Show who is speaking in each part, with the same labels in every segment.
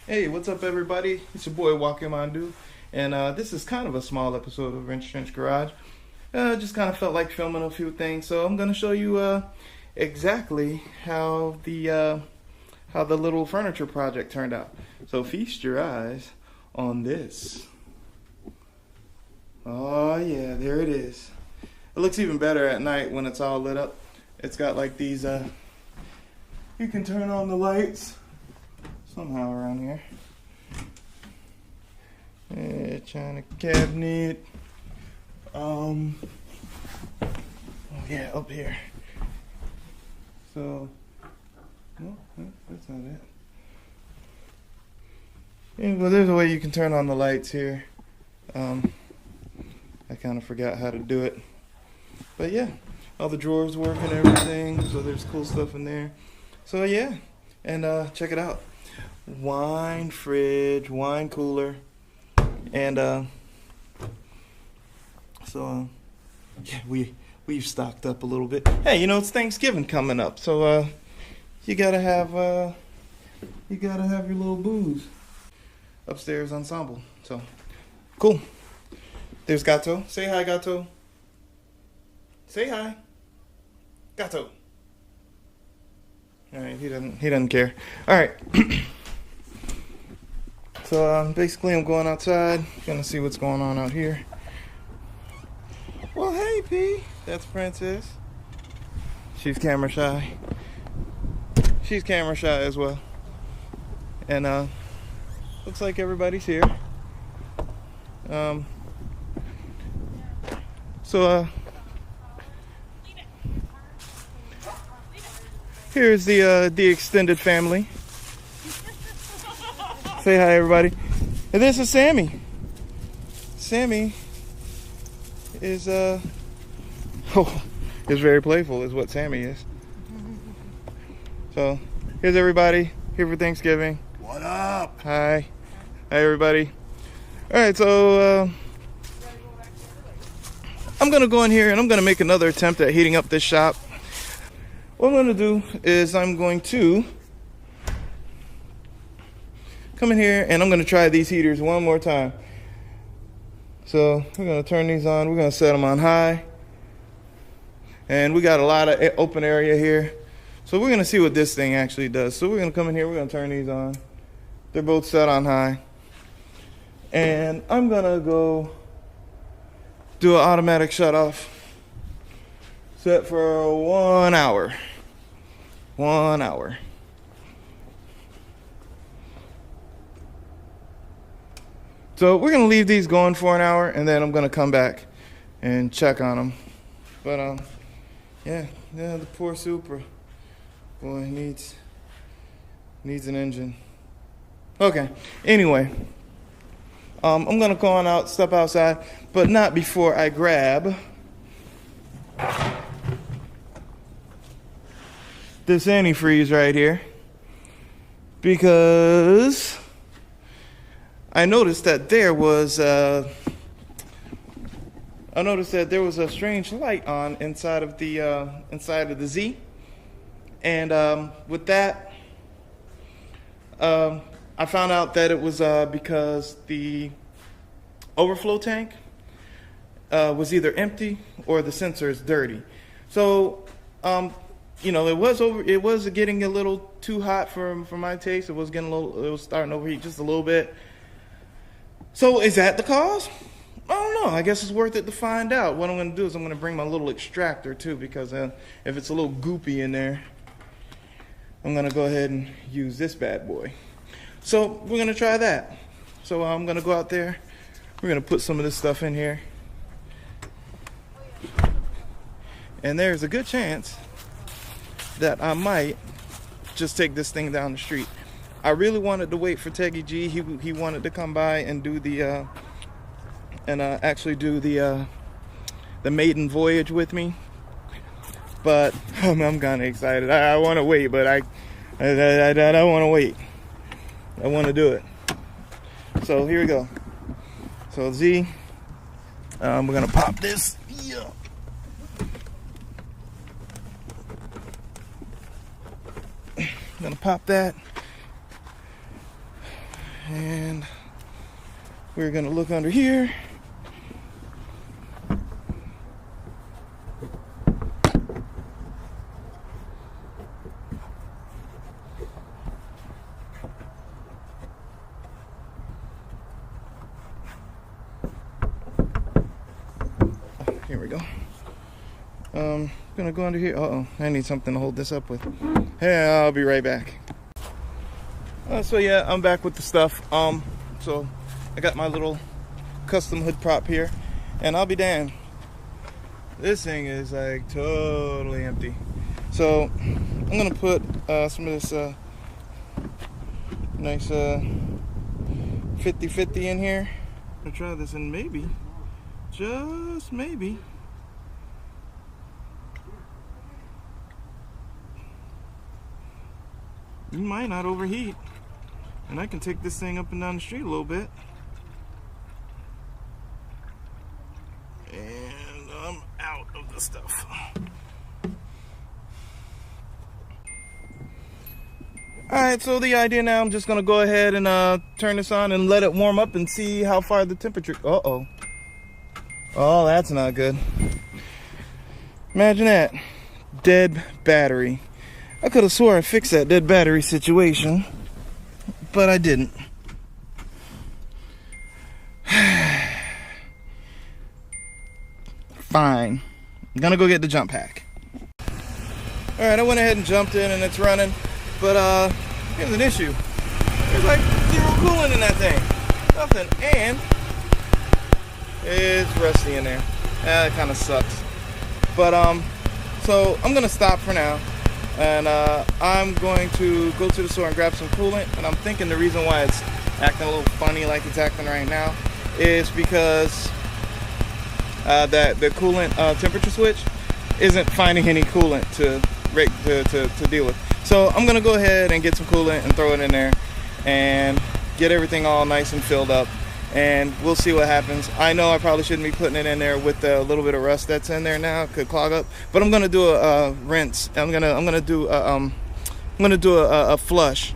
Speaker 1: Hey, what's up, everybody? It's your boy Walker Mandu, and this is kind of a small episode of Wrench Trench Garage. Just kind of felt like filming a few things, so I'm gonna show you exactly how the little furniture project turned out. So feast your eyes on this. Oh yeah, there it is. It looks even better at night when it's all lit up. It's got like these. You can turn on the lights somehow around here. China cabinet. Oh yeah, up here. So, no, that's not it. Yeah, well, there's a way you can turn on the lights here. I kind of forgot how to do it, but yeah, all the drawers work and everything. So there's cool stuff in there. So yeah, and check it out. Wine fridge, wine cooler, and yeah, we've stocked up a little bit. Hey, you know, it's Thanksgiving coming up, so you gotta have your little booze upstairs ensemble. So cool. There's Gato. Say hi, Gato. Say hi, Gato. All right, he doesn't care. All right. So basically, I'm going outside, gonna see what's going on out here. Well, hey, P. That's Princess. She's camera shy. She's camera shy as well. And looks like everybody's here. Here's the extended family. Say hi, everybody. And this is Sammy. Sammy is is very playful, is what Sammy is. So here's everybody here for Thanksgiving.
Speaker 2: What up?
Speaker 1: Hi. Hi, everybody. All right, so I'm gonna go in here and I'm gonna make another attempt at heating up this shop. What I'm gonna do is I'm going to come in here and I'm gonna try these heaters one more time. So we're gonna turn these on. We're gonna set them on high, and we got a lot of open area here. So we're gonna see what this thing actually does. So we're gonna come in here. We're gonna turn these on. They're both set on high, and I'm gonna go do an automatic shut off. Set for 1 hour. 1 hour. So we're gonna leave these going for an hour, and then I'm gonna come back and check on them. But yeah, the poor Supra, boy, needs an engine. Okay. Anyway, I'm gonna go on out, step outside, but not before I grab this antifreeze right here, because I noticed that there was a strange light on inside of the Z, and with that, I found out that it was because the overflow tank was either empty or the sensor is dirty. So it was getting a little too hot for my taste. It was starting to overheat just a little bit. So is that the cause? I don't know. I guess it's worth it to find out. What I'm going to do is I'm going to bring my little extractor too, because if it's a little goopy in there, I'm going to go ahead and use this bad boy. So we're going to try that. So I'm going to go out there. We're going to put some of this stuff in here. And there's a good chance that I might just take this thing down the street. I really wanted to wait for Teggy G. He wanted to come by and do the actually do the maiden voyage with me, but I'm kind of excited. I want to wait, but I don't want to wait. I want to do it. So here we go. So Z, we're gonna pop this. Yeah. I'm gonna pop that. And we're gonna look under here. Here we go. Gonna go under here. Uh-oh, I need something to hold this up with. Hey, I'll be right back. So yeah, I'm back with the stuff. So I got my little custom hood prop here, and I'll be damned, this thing is like totally empty. So I'm gonna put some of this nice 50-50 in here. I'm gonna try this, and maybe, just maybe, you might not overheat, and I can take this thing up and down the street a little bit. And I'm out of the stuff. Alright, so the idea now, I'm just gonna go ahead and turn this on and let it warm up and see how far the temperature. Uh-oh. Oh, that's not good. Imagine that. Dead battery. I could have swore I fixed that dead battery situation, but I didn't. Fine. I'm gonna go get the jump pack. Alright, I went ahead and jumped in and it's running, but here's an issue. There's like zero coolant in that thing. Nothing. And it's rusty in there. That kind of sucks. But so I'm gonna stop for now. And I'm going to go to the store and grab some coolant. And I'm thinking the reason why it's acting a little funny like it's acting right now is because that the coolant temperature switch isn't finding any coolant to deal with. So I'm gonna go ahead and get some coolant and throw it in there and get everything all nice and filled up, and we'll see what happens. I know I probably shouldn't be putting it in there with the little bit of rust that's in there now. It could clog up, but I'm gonna do a rinse. I'm gonna do a flush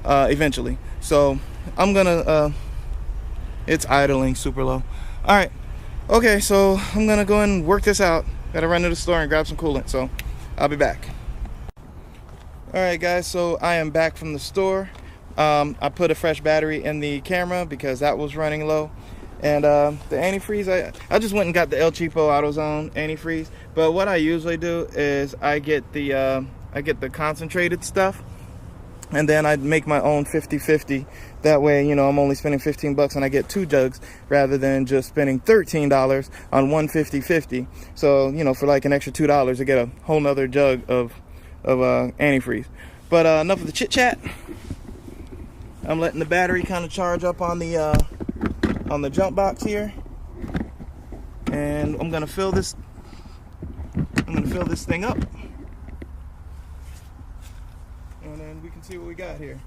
Speaker 1: eventually. So I'm gonna it's idling super low. All right, okay, so I'm gonna go and work this out. Gotta run to the store and grab some coolant, so I'll be back. All right, guys, so I am back from the store. I put a fresh battery in the camera because that was running low, and the antifreeze, I just went and got the El Cheapo AutoZone antifreeze. But what I usually do is I get the concentrated stuff, and then I make my own 50-50. That way, you know, I'm only spending 15 bucks and I get 2 jugs rather than just spending $13 on one 50-50. So, you know, for like an extra $2, I get a whole nother jug of antifreeze. But enough of the chit chat. I'm letting the battery kind of charge up on the jump box here, and I'm gonna fill this thing up, and then we can see what we got here.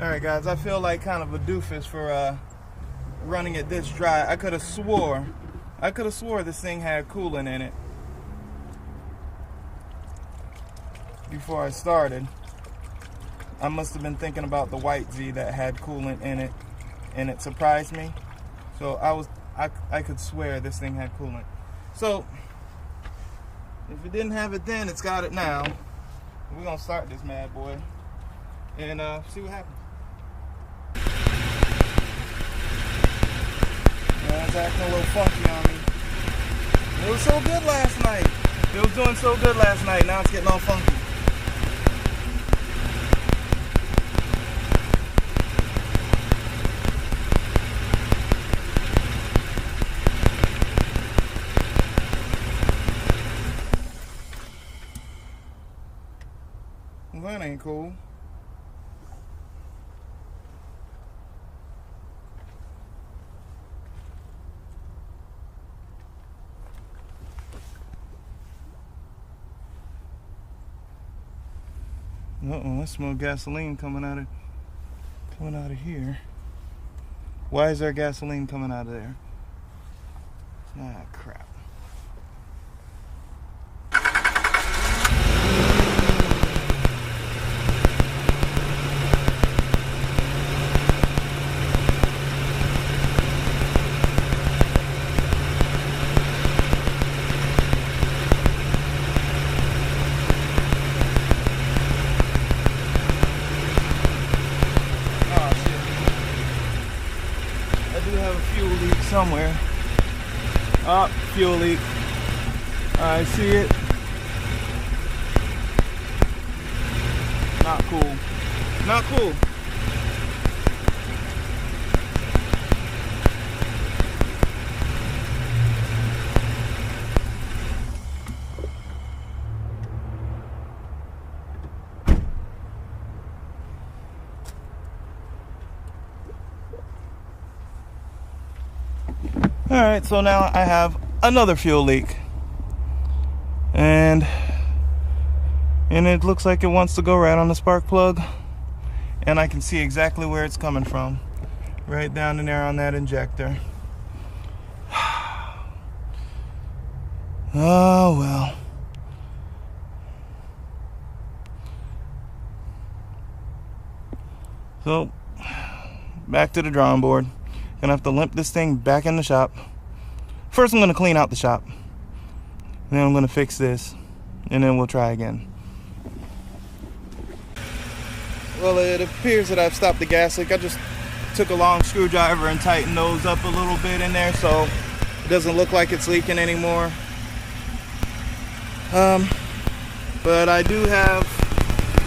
Speaker 1: Alright guys, I feel like kind of a doofus for running it this dry. I could have swore this thing had coolant in it before I started. I must have been thinking about the white Z that had coolant in it, and it surprised me. So I could swear this thing had coolant. So if it didn't have it then, it's got it now. We're gonna start this mad boy and see what happens. Yeah, it's acting a little funky on me. It was so good last night. It was doing so good last night. Now it's getting all funky. Well, that ain't cool. Uh-oh, I smell gasoline coming out of it. coming out of here. Why is there gasoline coming out of there? Ah, crap. Somewhere. Oh, fuel leak. I see it. Not cool. Not cool. Alright, so now I have another fuel leak. And it looks like it wants to go right on the spark plug. And I can see exactly where it's coming from. Right down in there on that injector. Oh well. So, back to the drawing board. Gonna have to limp this thing back in the shop. First I'm gonna clean out the shop. Then I'm gonna fix this. And then we'll try again. Well, it appears that I've stopped the gas leak. I just took a long screwdriver and tightened those up a little bit in there so it doesn't look like it's leaking anymore. But I do have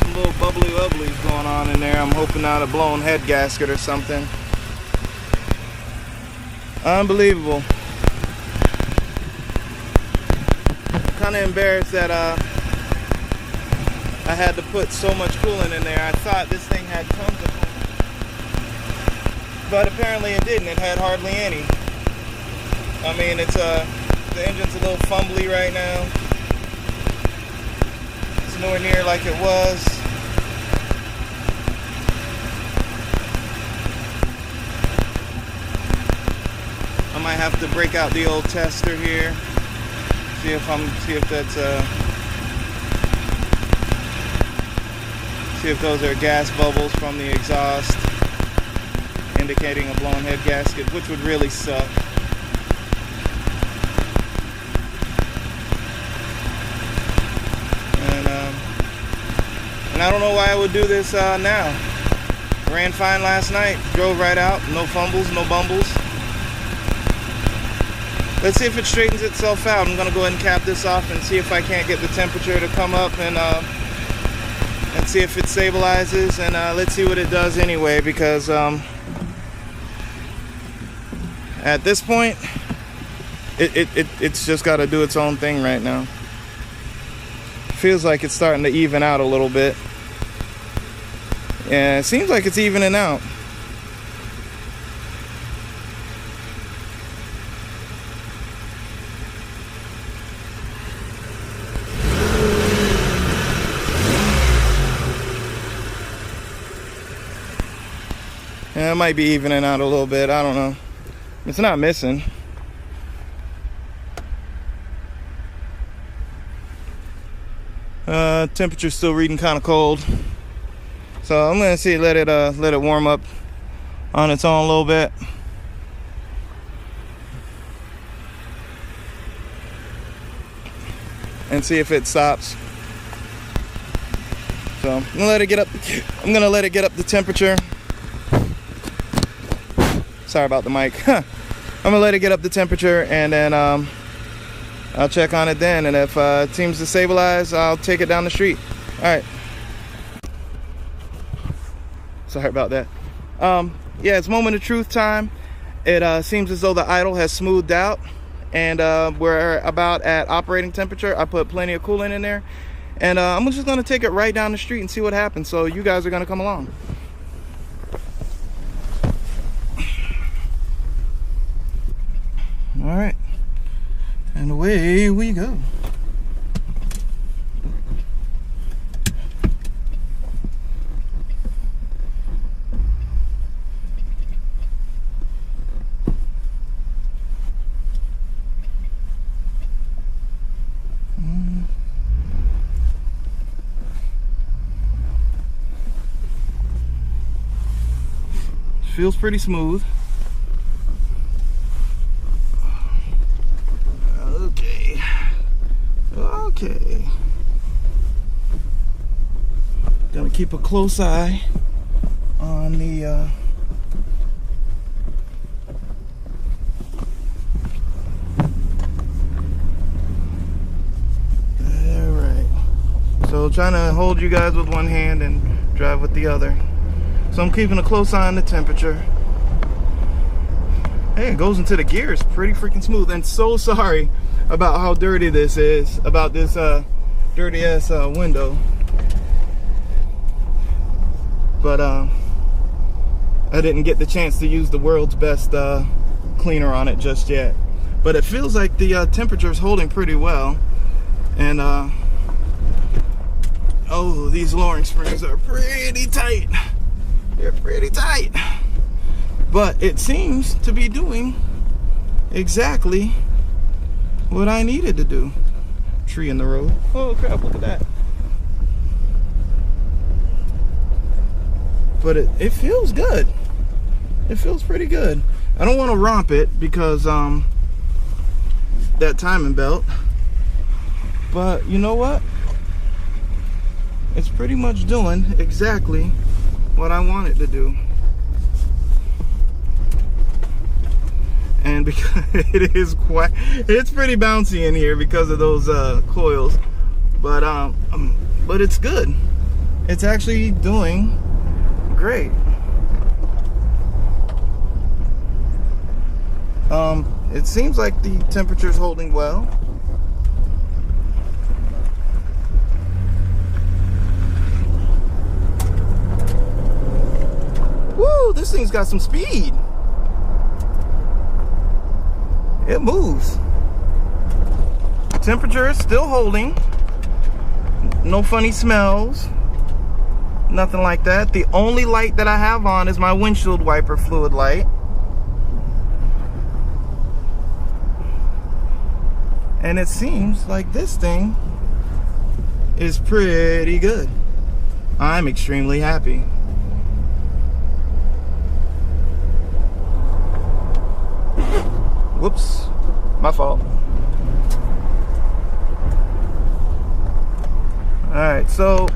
Speaker 1: some little bubbly wubblies going on in there. I'm hoping not a blown head gasket or something. Unbelievable. Kind of embarrassed that I had to put so much coolant in there. I thought this thing had tons of coolant, but apparently it didn't. It had hardly any. I mean, it's the engine's a little fumbly right now. It's nowhere near like it was. I might have to break out the old tester here. See if those are gas bubbles from the exhaust, indicating a blown head gasket, which would really suck. And I don't know why I would do this now. Ran fine last night, drove right out, no fumbles, no bumbles. Let's see if it straightens itself out. I'm gonna go ahead and cap this off and see if I can't get the temperature to come up and see if it stabilizes, and let's see what it does anyway, because at this point it's just got to do its own thing right now. Feels like it's starting to even out a little bit. Yeah, it seems like it's evening out. Yeah, it might be evening out a little bit. I don't know. It's not missing. Temperature's still reading kind of cold, so I'm gonna see. Let it warm up on its own a little bit. And see if it stops. So I'm gonna let it get up. I'm gonna let it get up the temperature. Sorry about the mic. I'm gonna let it get up the temperature, and then I'll check on it then. And if it seems to stabilize, I'll take it down the street. All right. Sorry about that. Yeah, it's moment of truth time. It seems as though the idle has smoothed out, and we're about at operating temperature. I put plenty of coolant in there, and I'm just gonna take it right down the street and see what happens. So you guys are gonna come along. All right, and away we go. Feels pretty smooth. Okay. Gonna keep a close eye on the alright. So trying to hold you guys with one hand and drive with the other. So I'm keeping a close eye on the temperature. Hey, it goes into the gears pretty freaking smooth. And so sorry about how dirty this is, about this dirty ass window. But I didn't get the chance to use the world's best cleaner on it just yet. But it feels like the temperature is holding pretty well. And oh, these lowering springs are pretty tight. They're pretty tight. But it seems to be doing exactly what I needed to do. Tree in the road. Oh crap, look at that. But it feels good. It feels pretty good. I don't want to romp it because that timing belt. But you know what? It's pretty much doing exactly what I want it to do. And because it's pretty bouncy in here because of those coils, but it's good. It's actually doing great. It seems like the temperature's holding well. Woo, this thing's got some speed. It moves. Temperature is still holding. No funny smells. Nothing like that. The only light that I have on is my windshield wiper fluid light. And it seems like this thing is pretty good. I'm extremely happy. Whoops, my fault. Alright, so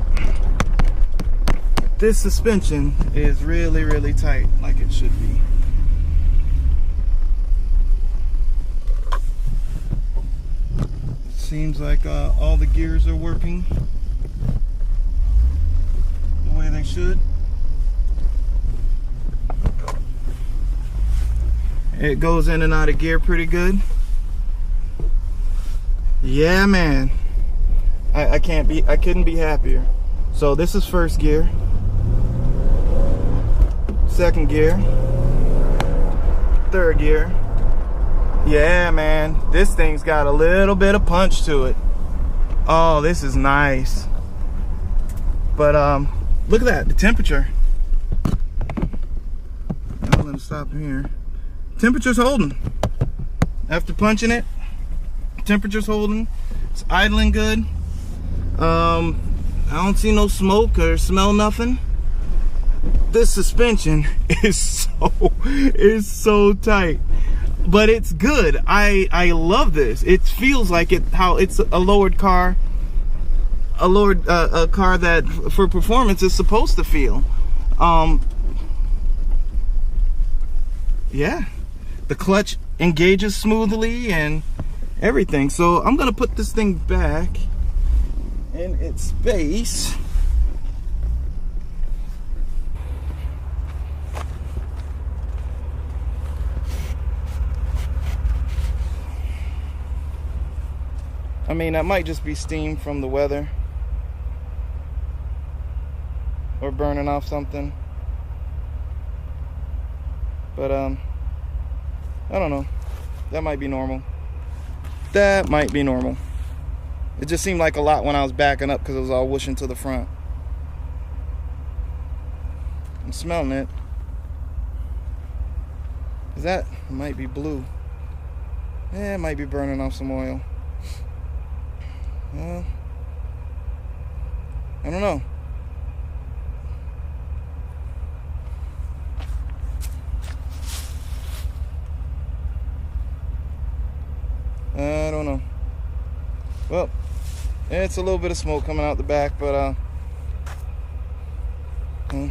Speaker 1: this suspension is really, really tight, like it should be. Seems like all the gears are working the way they should. It goes in and out of gear pretty good. Yeah, man. I couldn't be happier. So this is first gear. Second gear. Third gear. Yeah, man. This thing's got a little bit of punch to it. Oh, this is nice. But look at that, the temperature. I'll let him stop here. Temperature's holding. After punching it, temperature's holding. It's idling good. I don't see no smoke or smell nothing. This suspension is so tight, but it's good. I love this. It feels like how it's a lowered car, a car that for performance is supposed to feel. Yeah. The clutch engages smoothly and everything. So I'm gonna put this thing back in its space. I mean, that might just be steam from the weather or burning off something. But I don't know. That might be normal. That might be normal. It just seemed like a lot when I was backing up because it was all whooshing to the front. I'm smelling it. Is that? It might be blue. Yeah, it might be burning off some oil. Well, I don't know. I don't know. Well, it's a little bit of smoke coming out the back, but I don't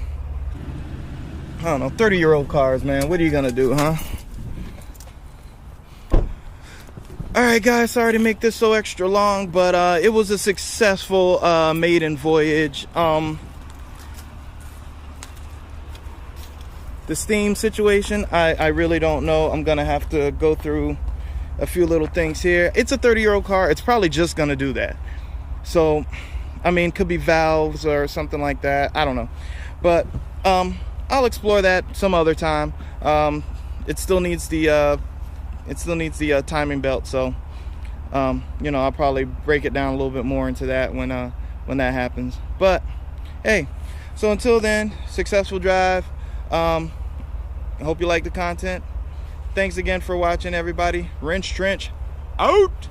Speaker 1: know. 30-year-old cars, man. What are you gonna do, huh? All right, guys. Sorry to make this so extra long, but it was a successful maiden voyage. The steam situation, I really don't know. I'm gonna have to go through a few little things here. It's a 30-year-old car. It's probably just gonna do that. So, I mean, could be valves or something like that. I don't know, but I'll explore that some other time. It still needs the timing belt, so you know, I'll probably break it down a little bit more into that when that happens. But hey, so until then, successful drive. I hope you like the content. Thanks again for watching, everybody. Wrench Trench out.